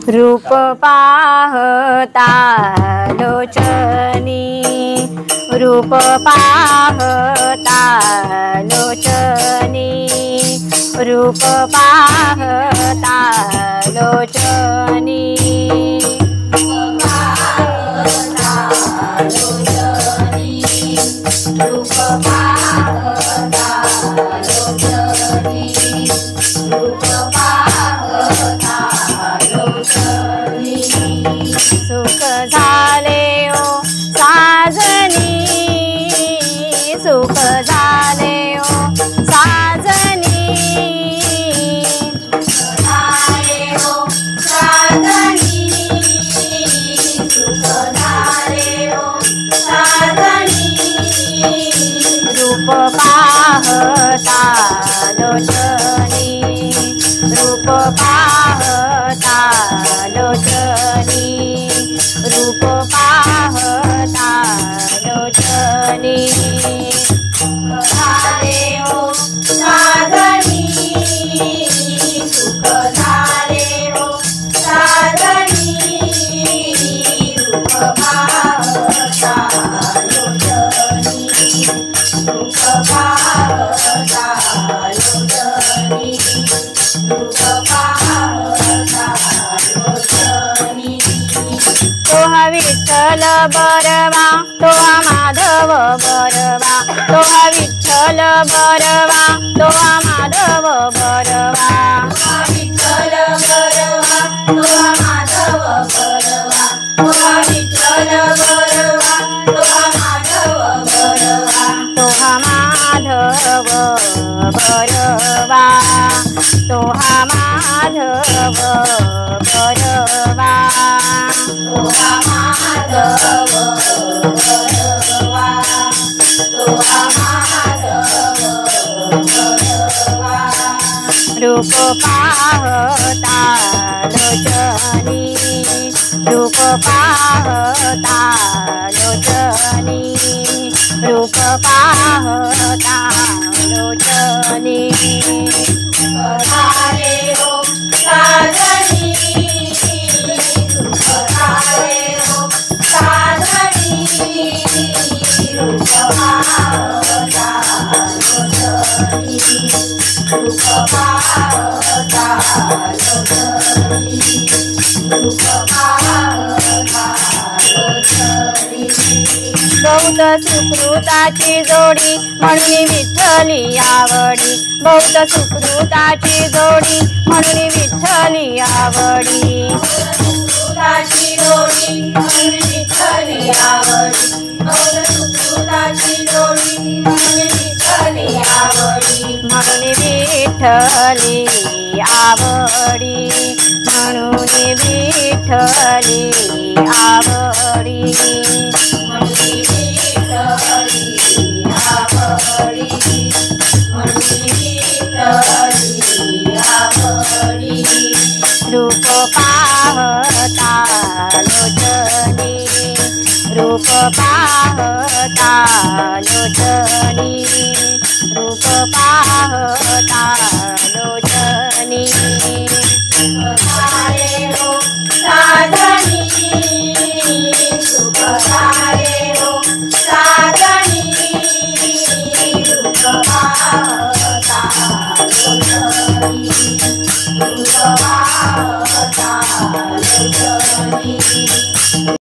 रूप पाहता लोचनी, रूप पाहता लोचनी, रूप पाहता लोचनी, रूप पाहता लोचनी, रूप पाहता लोचनी, रूप पाहता लोचनी। सुख झाले ओ साजनी, सुख झाले ओ साजनी, सुख झाले ओ साजनी, सुख झाले ओ साजनी, रूप पाहता लोचनी, रूप पाहता लोचनी, रूप पाहता लोचनी, झाले ओ साजनी, सुख झाले ओ साजनी, रूप पाहता लोचनी, रूप पाहता लोचनी, रूप पाहता लोचनी। तो हा विठ्ठल बरवा, तो हा माधव बरवा, तो हा विठ्ठल बरवा, तो हा माधव बरवा, तो हा विठ्ठल बरवा, तो हा माधव बरवा, तो हा विठ्ठल बरवा, तो हा माधव बरवा, तो हा माधव बरवा, तो हा माधव बरवा, तो हा माधव बरवा, तो हा माधव बरवा। रूप पाहता लोचनी, रूप पाहता लोचनी, रूप पाहता लोचनी, झाले ओ साजनी, सुख झाले ओ साजनी, रूप पाहता लोचनी, रूप पाहता लोचनी, रूप पाहता लोचनी। बहुत सुकृताची जोडी म्हणून विठ्ठली आवडी, बहुत सुकृताची जोडी म्हणून विठ्ठली आवडी, सुकृताची जोडी म्हणून विठ्ठली आवडी, बहुत सुकृताची जोडी म्हणून विठ्ठली आवडी, म्हणून विठ्ठली आवडी, म्हणून विठ्ठली आवडी, म्हणून विठ्ठली आवडी, म्हणून विठ्ठली आवडी। रूप पाहता लोचनी, रूप पाहता लोचनी, रूप पाहता लोचनी, झाले ओ साजनी, सुख झाले ओ साजनी, रूप पाहता लोचनी, रूप पाहता लोचनी।